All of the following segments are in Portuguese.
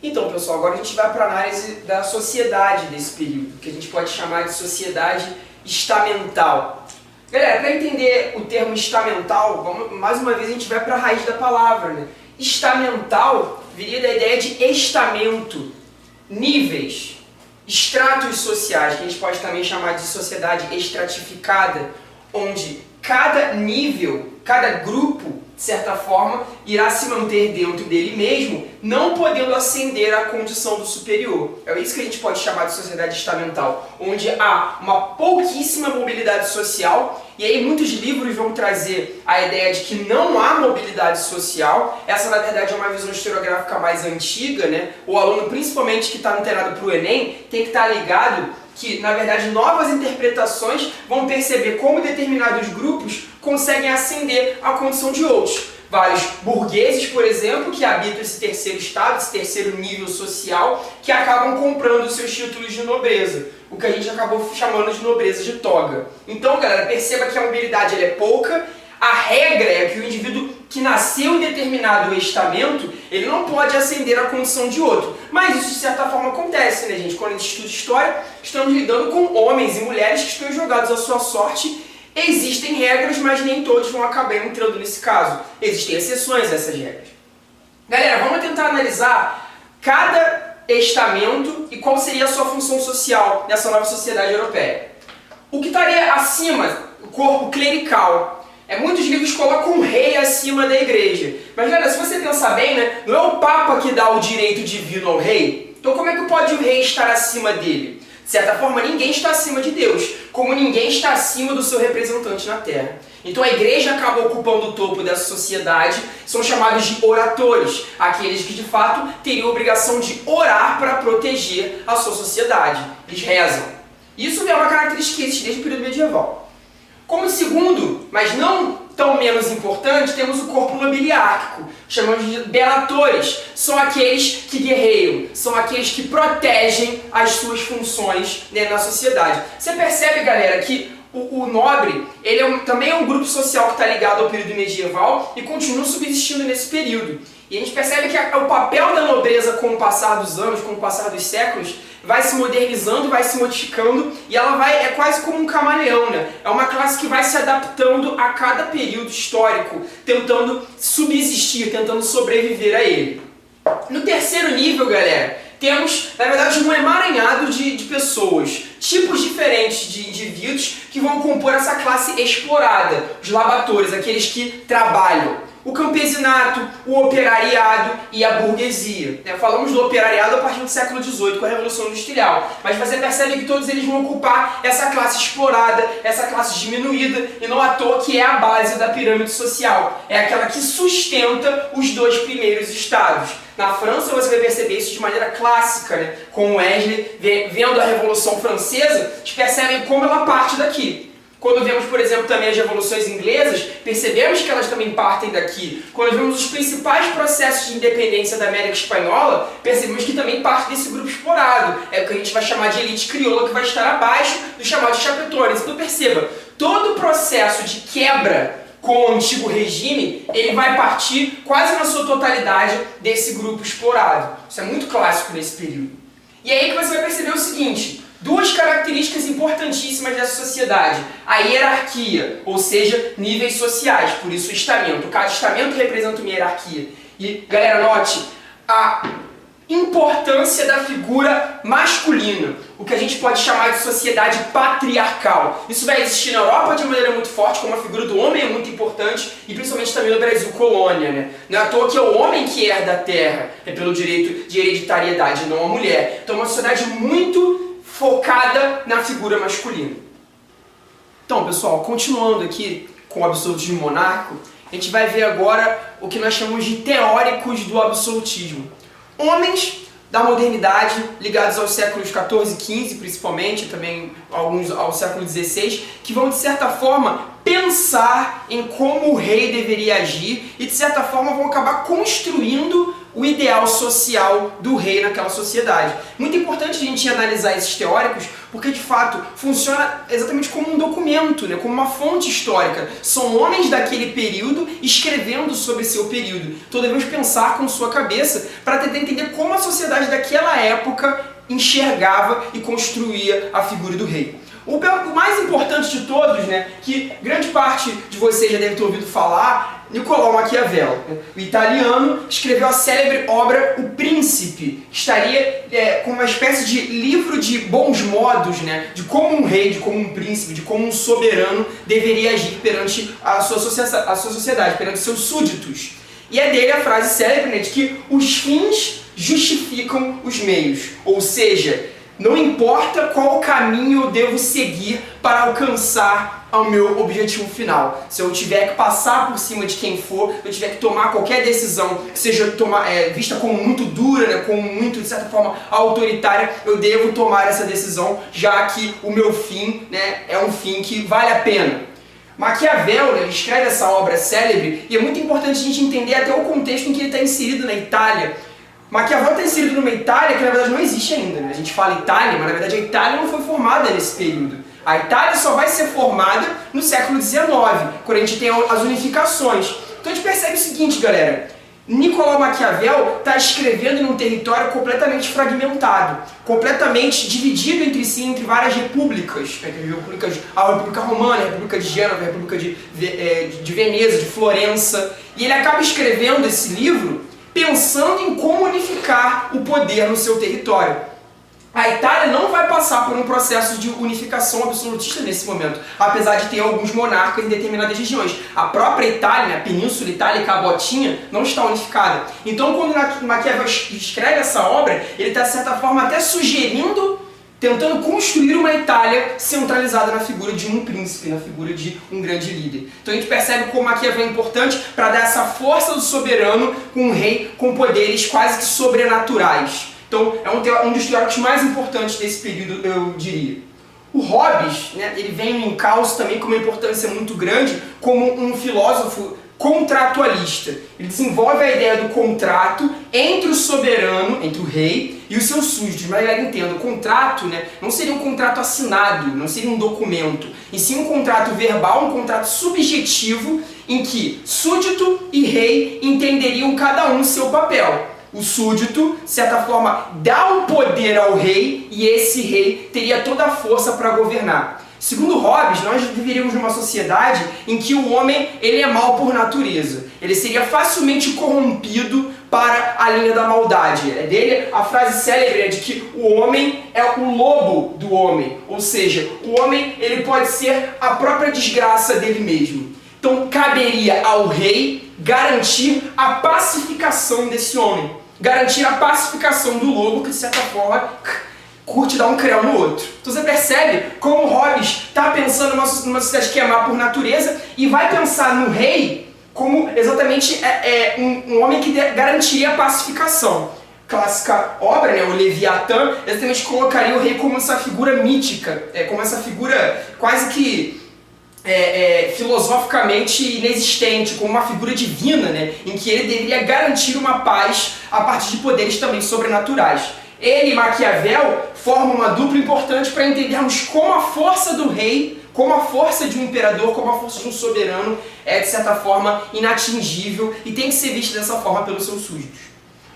Então, pessoal, agora a gente vai para a análise da sociedade desse período, que a gente pode chamar de sociedade estamental. Galera, para entender o termo estamental, mais uma vez a gente vai para a raiz da palavra, né? Estamental viria da ideia de estamento, níveis, estratos sociais, que a gente pode também chamar de sociedade estratificada, onde cada nível, cada grupo, de certa forma, irá se manter dentro dele mesmo, não podendo ascender à condição do superior. É isso que a gente pode chamar de sociedade estamental, onde há uma pouquíssima mobilidade social, e aí muitos livros vão trazer a ideia de que não há mobilidade social. Essa, na verdade, é uma visão historiográfica mais antiga, né? O aluno, principalmente que está inteirado para o Enem, tem que estar ligado que, na verdade, novas interpretações vão perceber como determinados grupos conseguem ascender à condição de outros. Vários burgueses, por exemplo, que habitam esse terceiro estado, esse terceiro nível social, que acabam comprando seus títulos de nobreza, o que a gente acabou chamando de nobreza de toga. Então, galera, perceba que a mobilidade ela é pouca. A regra é que o indivíduo que nasceu em determinado estamento, ele não pode ascender à condição de outro. Mas isso, de certa forma, acontece, né, gente? Quando a gente estuda história, estamos lidando com homens e mulheres que estão jogados à sua sorte. Existem regras, mas nem todos vão acabar entrando nesse caso. Existem exceções a essas regras. Galera, vamos tentar analisar cada estamento e qual seria a sua função social nessa nova sociedade europeia. O que estaria acima, o corpo clerical. Muitos livros colocam o rei acima da igreja. Mas, galera, se você pensar bem, né, não é o Papa que dá o direito divino ao rei. Então, como é que pode o rei estar acima dele? De certa forma, ninguém está acima de Deus, como ninguém está acima do seu representante na terra. Então a igreja acaba ocupando o topo dessa sociedade, são chamados de oratores, aqueles que de fato teriam a obrigação de orar para proteger a sua sociedade. Eles rezam. Isso é uma característica que existe desde o período medieval. Como segundo, mas não tão menos importante, temos o corpo nobiliárquico, chamamos de belatores. São aqueles que guerreiam, são aqueles que protegem as suas funções, né, na sociedade. Você percebe, galera, que o nobre ele também é um grupo social que está ligado ao período medieval e continua subsistindo nesse período. E a gente percebe que o papel da nobreza com o passar dos anos, com o passar dos séculos, vai se modernizando, vai se modificando e ela é quase como um camaleão, né? É uma classe que vai se adaptando a cada período histórico, tentando subsistir, tentando sobreviver a ele. No terceiro nível, galera, temos, na verdade, um emaranhado de pessoas, tipos diferentes de indivíduos que vão compor essa classe explorada, os labatores, aqueles que trabalham. O campesinato, o operariado e a burguesia. Falamos do operariado a partir do século XVIII, com a Revolução Industrial. Mas você percebe que todos eles vão ocupar essa classe explorada, essa classe diminuída, e não à toa que é a base da pirâmide social. É aquela que sustenta os dois primeiros estados. Na França você vai perceber isso de maneira clássica, né? Com Wesley, vendo a Revolução Francesa, eles percebem como ela parte daqui. Quando vemos, por exemplo, também as revoluções inglesas, percebemos que elas também partem daqui. Quando vemos os principais processos de independência da América Espanhola, percebemos que também parte desse grupo explorado. É o que a gente vai chamar de elite crioula, que vai estar abaixo dos chamados chapetões. Então perceba, todo o processo de quebra com o antigo regime, ele vai partir quase na sua totalidade desse grupo explorado. Isso é muito clássico nesse período. E aí que você vai perceber o seguinte: duas características importantíssimas dessa sociedade. A hierarquia, ou seja, níveis sociais, por isso o estamento. Cada estamento representa uma hierarquia. E, galera, note a importância da figura masculina, o que a gente pode chamar de sociedade patriarcal. Isso vai existir na Europa de maneira muito forte, como a figura do homem é muito importante, e principalmente também no Brasil, colônia, né? Não é à toa que é o homem que herda a terra, é pelo direito de hereditariedade, não a mulher. Então é uma sociedade muito focada na figura masculina. Então, pessoal, continuando aqui com o absolutismo monárquico, a gente vai ver agora o que nós chamamos de teóricos do absolutismo. Homens da modernidade, ligados aos séculos XIV e XV, principalmente, também alguns ao século XVI, que vão, de certa forma, pensar em como o rei deveria agir e, de certa forma, vão acabar construindo o ideal social do rei naquela sociedade. Muito importante a gente analisar esses teóricos, porque de fato funciona exatamente como um documento, né? Como uma fonte histórica. São homens daquele período escrevendo sobre seu período. Então devemos pensar com sua cabeça para tentar entender como a sociedade daquela época enxergava e construía a figura do rei. O mais importante de todos, né, que grande parte de vocês já deve ter ouvido falar, Niccolò Maquiavel, o italiano, escreveu a célebre obra O Príncipe, que estaria como uma espécie de livro de bons modos, né, de como um rei, de como um príncipe, de como um soberano deveria agir perante a sua sociedade, perante seus súditos. E é dele a frase célebre, né, de que os fins justificam os meios, ou seja, não importa qual caminho eu devo seguir para alcançar o meu objetivo final. Se eu tiver que passar por cima de quem for, se eu tiver que tomar qualquer decisão que seja vista como muito dura, né, como muito, de certa forma, autoritária, eu devo tomar essa decisão, já que o meu fim, né, é um fim que vale a pena. Maquiavel, né, escreve essa obra célebre e é muito importante a gente entender até o contexto em que ele está inserido na Itália. Maquiavel está inserido numa Itália que na verdade não existe ainda, né? A gente fala Itália, mas na verdade a Itália não foi formada nesse período. A Itália só vai ser formada no século XIX, quando a gente tem as unificações. Então a gente percebe o seguinte, galera. Niccolò Maquiavel está escrevendo num território completamente fragmentado, completamente dividido entre si, entre várias repúblicas, a República Romana, a República de Gênova, a República de Veneza, de Florença, e ele acaba escrevendo esse livro pensando em como unificar o poder no seu território. A Itália não vai passar por um processo de unificação absolutista nesse momento, apesar de ter alguns monarcas em determinadas regiões. A própria Itália, né, a Península Itálica, a Botinha, não está unificada. Então, quando Maquiavel escreve essa obra, ele está, de certa forma, até sugerindo, tentando construir uma Itália centralizada na figura de um príncipe, na figura de um grande líder. Então a gente percebe como Maquiavel é importante para dar essa força do soberano com um rei com poderes quase que sobrenaturais. Então é um dos teóricos mais importantes desse período, eu diria. O Hobbes, né, ele vem em causa também com uma importância muito grande como um filósofo contratualista. Ele desenvolve a ideia do contrato entre o soberano, entre o rei e os seus súditos. Mas galera, entenda, o contrato, né, não seria um contrato assinado, não seria um documento, e sim um contrato verbal, um contrato subjetivo em que súdito e rei entenderiam cada um seu papel. O súdito, de certa forma, dá o poder ao rei e esse rei teria toda a força para governar. Segundo Hobbes, nós viveríamos numa sociedade em que o homem ele é mau por natureza. Ele seria facilmente corrompido para a linha da maldade. É dele a frase célebre de que o homem é o lobo do homem. Ou seja, o homem ele pode ser a própria desgraça dele mesmo. Então caberia ao rei garantir a pacificação desse homem. Garantir a pacificação do lobo que, de certa forma, curte dar um creu no outro. Então você percebe como Hobbes está pensando numa sociedade que é má por natureza e vai pensar no rei como exatamente um homem que garantiria a pacificação. Clássica obra, né, o Leviatã, exatamente colocaria o rei como essa figura mítica, como essa figura quase que filosoficamente inexistente, como uma figura divina, né, em que ele deveria garantir uma paz a partir de poderes também sobrenaturais. Ele e Maquiavel formam uma dupla importante para entendermos como a força do rei, como a força de um imperador, como a força de um soberano é, de certa forma, inatingível e tem que ser vista dessa forma pelos seus súditos.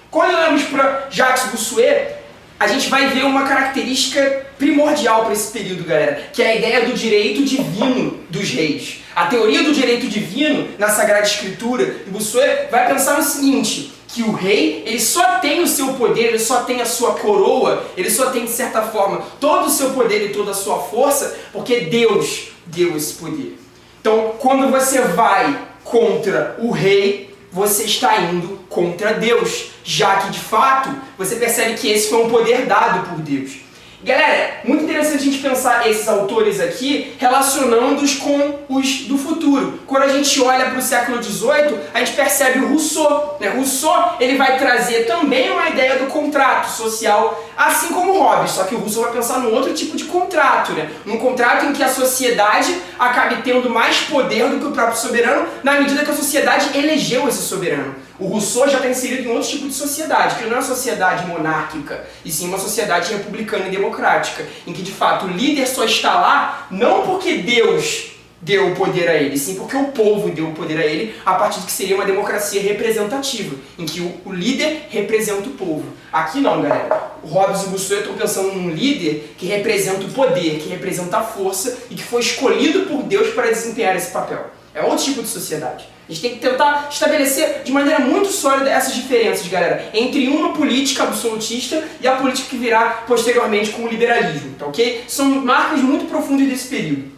Quando olhamos para Jacques Bossuet, a gente vai ver uma característica primordial para esse período, galera, que é a ideia do direito divino dos reis. A teoria do direito divino na Sagrada Escritura, Bossuet vai pensar no seguinte, que o rei, ele só tem o seu poder, ele só tem a sua coroa, ele só tem, de certa forma, todo o seu poder e toda a sua força, porque Deus deu esse poder. Então, quando você vai contra o rei, você está indo contra Deus, já que, de fato, você percebe que esse foi um poder dado por Deus. Galera, muito interessante a gente pensar esses autores aqui relacionando-os com os do futuro. Quando a gente olha para o século XVIII, a gente percebe o Rousseau. Né? Rousseau ele vai trazer também uma ideia do contrato social, assim como Hobbes, só que o Rousseau vai pensar num outro tipo de contrato, né? Num contrato em que a sociedade acabe tendo mais poder do que o próprio soberano, na medida que a sociedade elegeu esse soberano. O Rousseau já está inserido em outro tipo de sociedade, que não é uma sociedade monárquica, e sim uma sociedade republicana e democrática. democrática, em que de fato o líder só está lá não porque Deus deu o poder a ele, sim porque o povo deu o poder a ele, a partir de que seria uma democracia representativa, em que o líder representa o povo. Aqui não, galera. O Hobbes e o Rousseau estão pensando num líder que representa o poder, que representa a força e que foi escolhido por Deus para desempenhar esse papel. É outro tipo de sociedade. A gente tem que tentar estabelecer de maneira muito sólida essas diferenças, galera, entre uma política absolutista e a política que virá posteriormente com o liberalismo, tá ok? São marcas muito profundas desse período.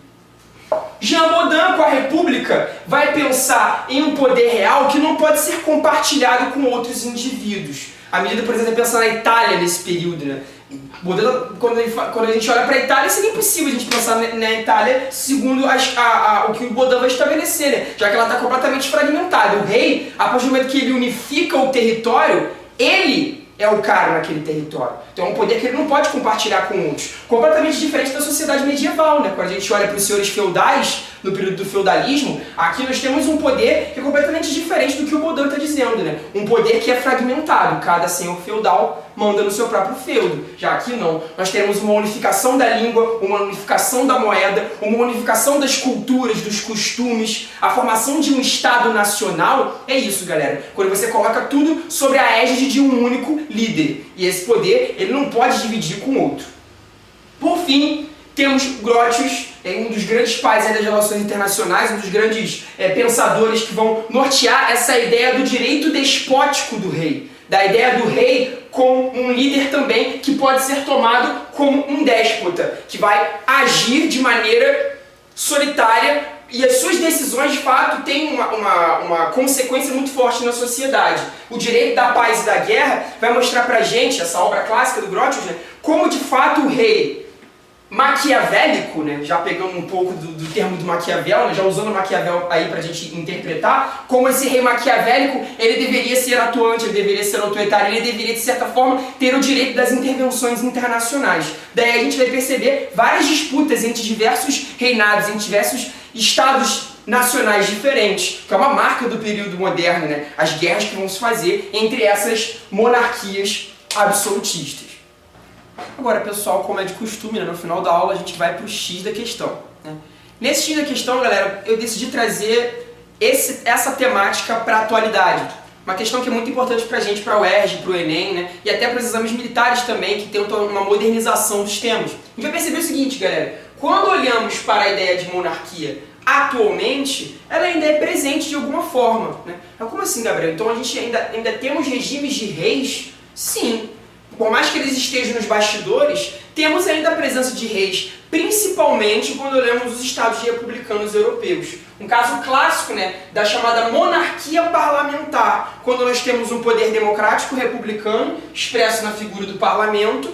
Jean Bodin, com a República, vai pensar em um poder real que não pode ser compartilhado com outros indivíduos. À medida, por exemplo, pensar na Itália nesse período, né? Bodin, quando a gente olha para a Itália, seria impossível a gente pensar na Itália segundo o que o Bodin vai estabelecer, né? Já que ela está completamente fragmentada. O rei, a partir do momento que ele unifica o território, ele é o cara naquele território. Então é um poder que ele não pode compartilhar com outros. Completamente diferente da sociedade medieval, né? Quando a gente olha para os senhores feudais, no período do feudalismo, aqui nós temos um poder que é completamente diferente do que o Bodin está dizendo, né? Um poder que é fragmentado. Cada senhor feudal manda no seu próprio feudo. Já aqui não. Nós temos uma unificação da língua, uma unificação da moeda, uma unificação das culturas, dos costumes, a formação de um Estado nacional. É isso, galera. Quando você coloca tudo sobre a égide de um único líder. E esse poder, ele não pode dividir com outro. Por fim, temos Grotius, um dos grandes pais das relações internacionais, um dos grandes pensadores que vão nortear essa ideia do direito despótico do rei. Da ideia do rei como um líder também que pode ser tomado como um déspota, que vai agir de maneira solitária e as suas decisões de fato têm uma consequência muito forte na sociedade. O Direito da Paz e da Guerra vai mostrar pra gente, essa obra clássica do Grotius, né, como de fato o rei maquiavélico, né, já pegando um pouco do termo do Maquiavel, né, já usando o Maquiavel aí pra gente interpretar, como esse rei maquiavélico, ele deveria ser atuante, ele deveria ser autoritário, ele deveria de certa forma ter o direito das intervenções internacionais. Daí a gente vai perceber várias disputas entre diversos reinados, entre diversos estados nacionais diferentes, que é uma marca do período moderno, né, as guerras que vão se fazer entre essas monarquias absolutistas. Agora, pessoal, como é de costume, né, no final da aula a gente vai para o X da questão, né? Nesse X da questão, galera, eu decidi trazer essa temática para a atualidade. Uma questão que é muito importante para a gente, para o UERJ, para o Enem, né? E até para os exames militares também, que tentam uma modernização dos temas. A gente vai perceber o seguinte, galera, quando olhamos para a ideia de monarquia atualmente, ela ainda é presente de alguma forma, né? Mas como assim, Gabriel? Então a gente ainda temos regimes de reis? Sim. Por mais que eles estejam nos bastidores, temos ainda a presença de reis, principalmente quando olhamos os estados republicanos europeus. Um caso clássico, né, da chamada monarquia parlamentar, quando nós temos um poder democrático republicano, expresso na figura do parlamento,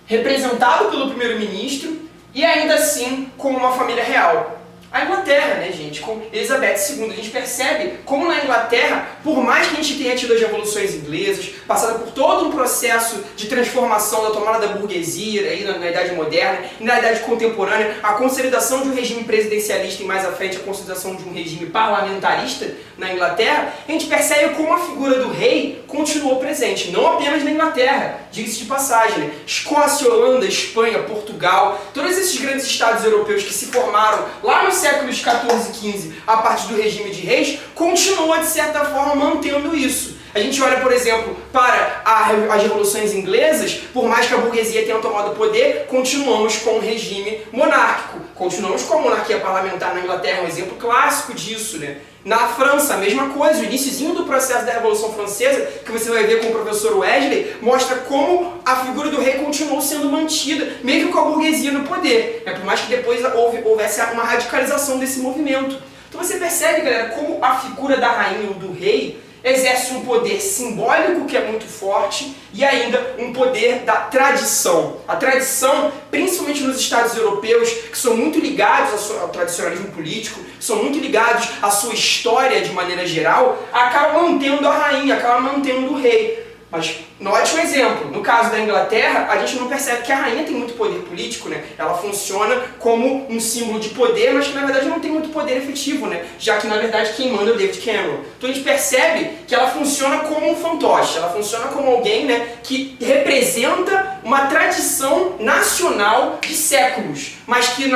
representado pelo primeiro-ministro e ainda assim com uma família real. A Inglaterra, né, gente, com Elizabeth II, a gente percebe como na Inglaterra, por mais que a gente tenha tido as revoluções inglesas, passado por todo um processo de transformação da tomada da burguesia aí na Idade Moderna e na Idade Contemporânea, a consolidação de um regime presidencialista e mais à frente a consolidação de um regime parlamentarista na Inglaterra, a gente percebe como a figura do rei continuou presente, não apenas na Inglaterra, diga-se de passagem, né? Escócia, Holanda, Espanha, Portugal, todos esses grandes estados europeus que se formaram lá nos séculos XIV e XV, a partir do regime de reis, continua de certa forma mantendo isso. A gente olha, por exemplo, para as revoluções inglesas, por mais que a burguesia tenha tomado o poder, continuamos com o regime monárquico. Continuamos com a monarquia parlamentar na Inglaterra, um exemplo clássico disso, né? Na França, a mesma coisa, o iniciozinho do processo da Revolução Francesa, que você vai ver com o professor Wesley, mostra como a figura do rei continuou sendo mantida, mesmo com a burguesia no poder, né? Por mais que depois houvesse uma radicalização desse movimento. Então você percebe, galera, como a figura da rainha ou do rei exerce um poder simbólico que é muito forte e ainda um poder da tradição. A tradição, principalmente nos estados europeus, que são muito ligados ao tradicionalismo político, que são muito ligados à sua história de maneira geral, acaba mantendo a rainha, acaba mantendo o rei. Mas note um exemplo, no caso da Inglaterra, a gente não percebe que a rainha tem muito poder político, né? Ela funciona como um símbolo de poder, mas que na verdade não tem muito poder efetivo, né? Já que na verdade quem manda é o David Cameron. Então a gente percebe que ela funciona como um fantoche, ela funciona como alguém, né, que representa uma tradição nacional de séculos, mas que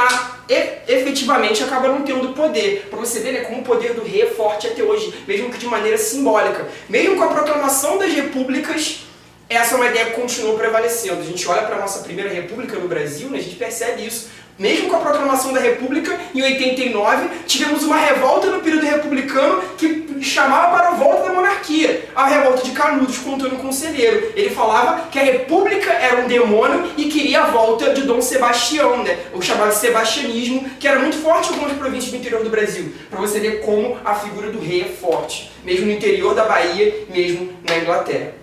efetivamente acaba não tendo poder. Para você ver, né, como o poder do rei é forte até hoje, mesmo que de maneira simbólica. Mesmo com a proclamação das repúblicas, essa é uma ideia que continuou prevalecendo. A gente olha para a nossa primeira república no Brasil, né, a gente percebe isso. Mesmo com a proclamação da República, em 89, tivemos uma revolta no período republicano que chamava para a volta da monarquia. A revolta de Canudos com Antônio Conselheiro. Ele falava que a República era um demônio e queria a volta de Dom Sebastião, né? O chamado sebastianismo, que era muito forte em algumas províncias do interior do Brasil. Para você ver como a figura do rei é forte, mesmo no interior da Bahia, mesmo na Inglaterra.